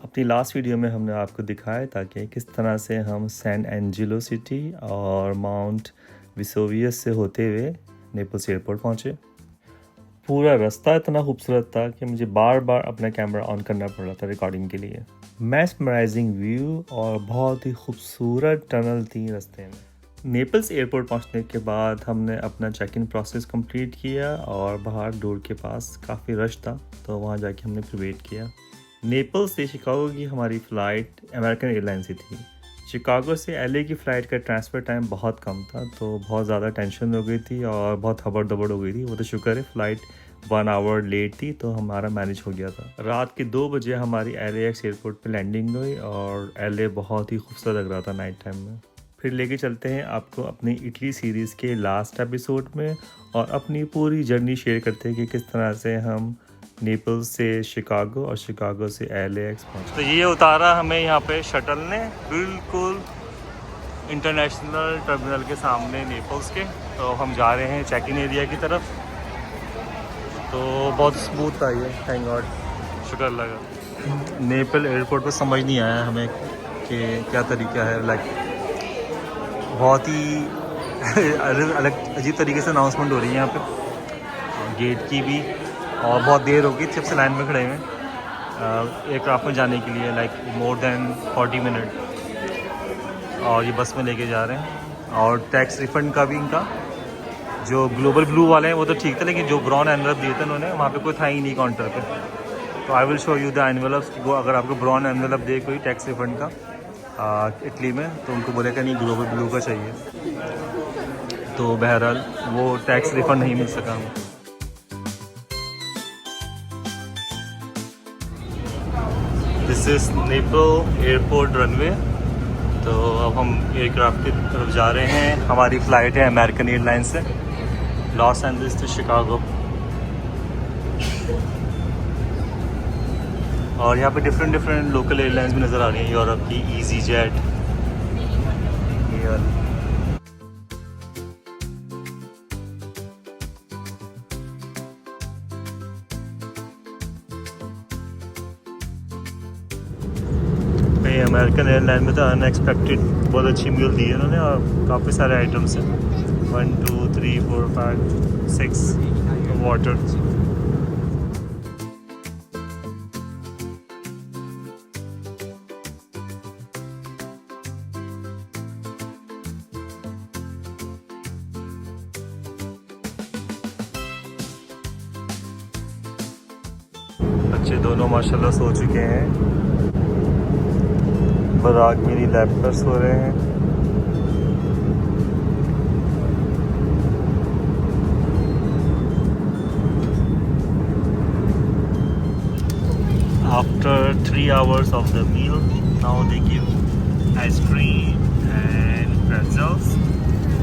अपनी last video में हमने आपको दिखाया था कि किस तरह से हम सैन एंजेलो सिटी और माउंट विसोवियस से होते हुए नेपल्स एयरपोर्ट पहुँचे। पूरा रास्ता इतना खूबसूरत था कि मुझे बार बार अपना कैमरा ऑन करना पड़ रहा था रिकॉर्डिंग के लिए। मैस्मराइजिंग व्यू और बहुत ही खूबसूरत टनल थी रास्ते में। नेपल्स एयरपोर्ट पहुंचने के बाद हमने अपना चेक इन प्रोसेस कंप्लीट किया और बाहर डोर के पास काफ़ी रश था, तो वहां जाके हमने फिर वेट किया। नेपल्स से शिकागो की हमारी फ़्लाइट अमेरिकन एयरलाइन से थी। शिकागो से एलए की फ़्लाइट का ट्रांसफ़र टाइम बहुत कम था, तो बहुत ज़्यादा टेंशन हो गई थी और बहुत हबड़ दबड़ हो गई थी। वो तो शुक्र है फ़्लाइट 1 आवर लेट थी, तो हमारा मैनेज हो गया था। रात के 2 बजे हमारी LAX एयरपोर्ट पे लैंडिंग हुई और LA बहुत ही खूबसूरत लग रहा था नाइट टाइम में। फिर लेके चलते हैं आपको अपनी इटली सीरीज़ के लास्ट एपिसोड में और अपनी पूरी जर्नी शेयर करते हैं कि किस तरह से हम नेपल्स से शिकागो और शिकागो से LAX पहुँचे। तो ये उतारा हमें यहाँ पे शटल ने बिल्कुल इंटरनेशनल टर्मिनल के सामने नेपल्स के। तो हम जा रहे हैं चेक इन एरिया की तरफ। तो बहुत स्मूथ था ये, थैंक गॉड, शुक्र लगा। नेपल एयरपोर्ट पर समझ नहीं आया हमें कि क्या तरीका है, लाइक बहुत ही अलग अजीब तरीके से अनाउंसमेंट हो रही है यहाँ पे गेट की भी, और बहुत देर हो गई जब से लाइन में खड़े हुए एयरक्राफ्ट में जाने के लिए, लाइक मोर देन 40 मिनट। और ये बस में लेके जा रहे हैं। और टैक्स रिफंड का भी इनका जो ग्लोबल ब्लू वाले हैं वो तो ठीक था, लेकिन जो ब्राउन एनवलप दिए थे उन्होंने, वहाँ पे कोई था ही नहीं काउंटर पे। तो I will show you the envelopes. वो अगर आपको ब्राउन एनवलप दे कोई टैक्स रिफंड का इटली में, तो उनको बोलेगा नहीं ग्लोबल ब्लू का चाहिए। तो बहरहाल वो टैक्स रिफंड नहीं मिल सका हमें। This is nipple airport runway. तो अब हम एयरक्राफ्ट की तरफ जा रहे हैं। हमारी फ़्लाइट है अमेरिकन एयरलाइन से लॉस एंजलिस टू शिकागो। और यहाँ पे डिफरेंट लोकल एयरलाइंस भी नज़र आ रही हैं, यूरोप की ईजी जेट। अमेरिकन एयरलाइन में तो अनएक्सपेक्टेड बहुत अच्छी मील दी है उन्होंने, और काफ़ी सारे आइटम्स हैं। 1 2 3 4 5 6 वाटर। बच्चे दोनों माशाल्लाह सो चुके हैं। बराक मेरी लैब पर सो रहे हैं। After 3 hours of the meal, now they give ice cream and pretzels.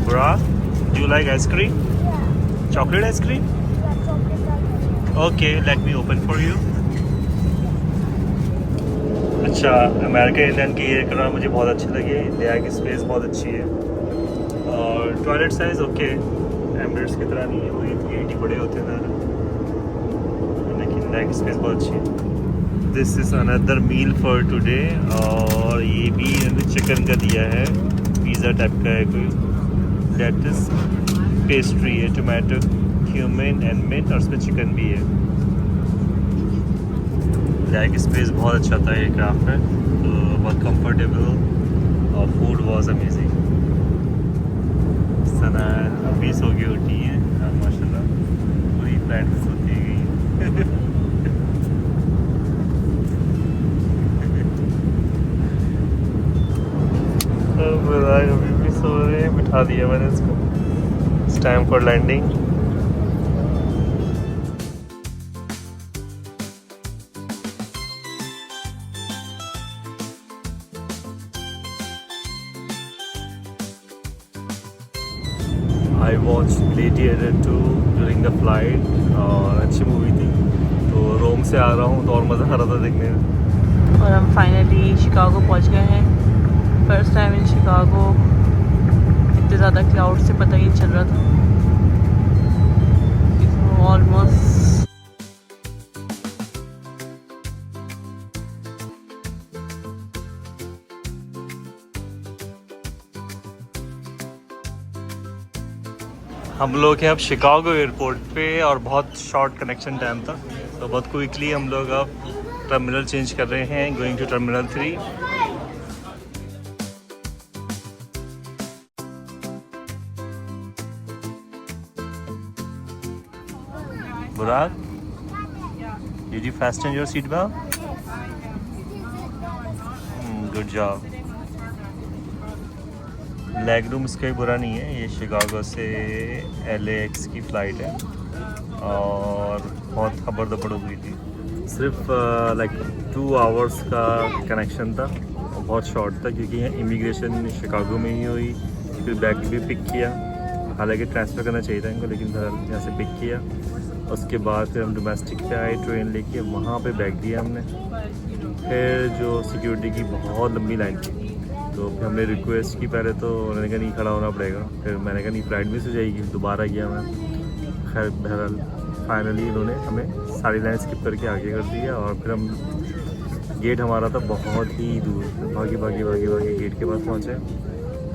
Barak, do you like ice cream? Yeah. Chocolate ice cream? Yeah, chocolate. Okay, let me open for you. अच्छा, America airline की aircraft मुझे बहुत अच्छी लगी। India की space बहुत अच्छी है और टॉयलेट साइज़ ओके, एमिरेट्स की तरह नहीं है, वो 80 बड़े होते हैं ना, लेकिन इंडिया की स्पेस बहुत अच्छी है। This is another meal for today. और ये भी चिकन का दिया है, पिज़्ज़ा टाइप का है कोई। लेट्स पेस्ट्री है, टोमेटो क्यूमिन एंड मिंट, और उसमें चिकन भी है। बैग स्पेस बहुत अच्छा था एयरक्राफ्ट में, तो बहुत कंफर्टेबल और फूड वाज अमेजिंग। सना अभी सो के उठी है माशाल्लाह, पूरी फ्लाइट में सोती गई। अभी भी सो रहे हैं, बिठा दिया मैंने इसको। It's time for landing. I watch Gladiator 2 during the flight, और अच्छी मूवी थी। तो रोम से आ रहा हूँ तो और मज़ा आ रहा था देखने में। और हम फाइनली शिकागो पहुंच गए हैं। First time in Chicago. इतने ज़्यादा क्लाउड से पता ही नहीं चल रहा था। ऑलमोस्ट हम लोग हैं अब शिकागो एयरपोर्ट पे और बहुत शॉर्ट कनेक्शन टाइम था, तो बहुत क्विकली हम लोग अब टर्मिनल चेंज कर रहे हैं, गोइंग टू टर्मिनल 3। बुराक, did you fasten your seat belt? Good job. Leg room इसका ही बुरा नहीं है, ये शिकागो से LAX की फ़्लाइट है और बहुत खबर दबड़ हो गई थी। सिर्फ लाइक 2 आवर्स का कनेक्शन था और बहुत शॉर्ट था क्योंकि इमिग्रेशन शिकागो में ही हुई, फिर बैग भी पिक किया, हालांकि ट्रांसफ़र करना चाहिए था इनको, लेकिन यहाँ से पिक किया। उसके बाद फिर हम डोमेस्टिक पे आए ट्रेन लेके, वहाँ पे बैग दिया हमने। फिर जो सिक्योरिटी की बहुत लंबी लाइन थी, तो फिर हमने रिक्वेस्ट की पहले, तो उन्होंने कहा नहीं खड़ा होना पड़ेगा। फिर मैंने कहा नहीं फ्लाइट मिस हो जाएगी, दोबारा गया मैं। खैर बहरहाल फाइनली इन्होंने हमें सारी लाइन स्किप करके आगे कर दिया और फिर हम गेट हमारा था बहुत ही दूर, भागी गेट के पास पहुँचे।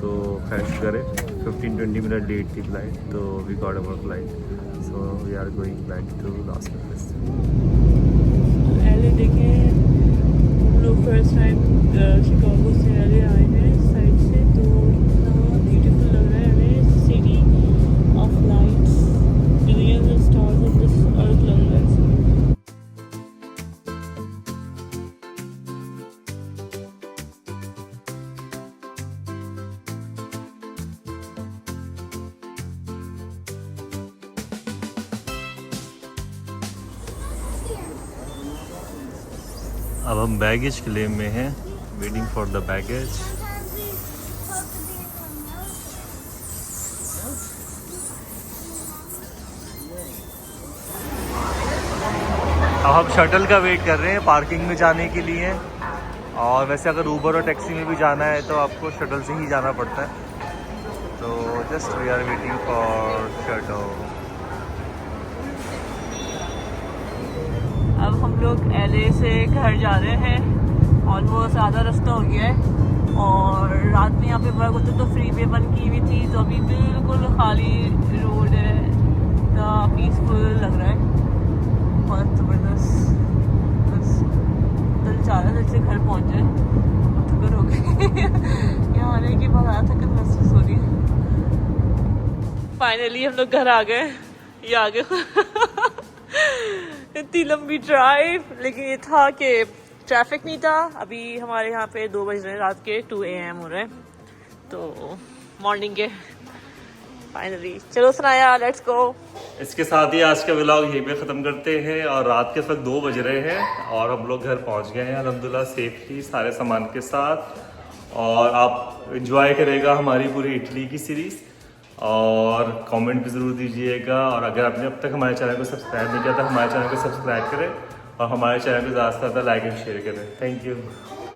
तो खैर शुक्र है 15-20 मिनट लेट थी फ्लाइट, तो we got our flight, so we are going back to Los Angeles. LA देखें, हम लोग फर्स्ट टाइम शिकागो से LA आए हैं इस साइड से, तो इतना ब्यूटीफुल लग रहा है LA, city of lights, billions of stars on this earth लग रहा है। अब हम बैगेज क्लेम में हैं, वेटिंग फॉर द बैगेज। अब हम शटल का वेट कर रहे हैं पार्किंग में जाने के लिए, और वैसे अगर ऊबर और टैक्सी में भी जाना है तो आपको शटल से ही जाना पड़ता है। तो just we are waiting for shuttle. अब हम लोग LA से घर जा रहे हैं, ऑलमोस्ट आधा रास्ता हो गया है, और रात में यहाँ पे वर्क होते तो फ्री वे बंद की हुई थी, तो अभी बिल्कुल खाली रोड है, इतना पीसफुल लग रहा है, बहुत ज़बरदस्त। बस दिल चाह रहा है जैसे घर पहुँच जाए, थकन हो गई यहाँ आने के बाद आया थकन महसूस हो रही है। फाइनली हम लोग घर आ गए, ये आ गए इतनी लंबी ड्राइव, लेकिन ये था कि ट्रैफिक नहीं था। अभी हमारे यहाँ पे 2 बज रहे हैं, रात के 2 AM हो रहे हैं, तो मॉर्निंग के फाइनली। चलो सनाया, लेट्स गो। इसके साथ ही आज का व्लॉग यहीं पे ख़त्म करते हैं, और रात के वक्त 2 बज रहे हैं और हम लोग घर पहुंच गए हैं अल्हम्दुलिल्लाह सेफली सारे सामान के साथ। और आप इंजॉय करेगा हमारी पूरी इटली की सीरीज़, और कमेंट भी ज़रूर दीजिएगा। और अगर आपने अब तक हमारे चैनल को सब्सक्राइब नहीं किया तो हमारे चैनल को सब्सक्राइब करें, और हमारे चैनल को ज़्यादा से ज़्यादा लाइक एंड शेयर करें। Thank you.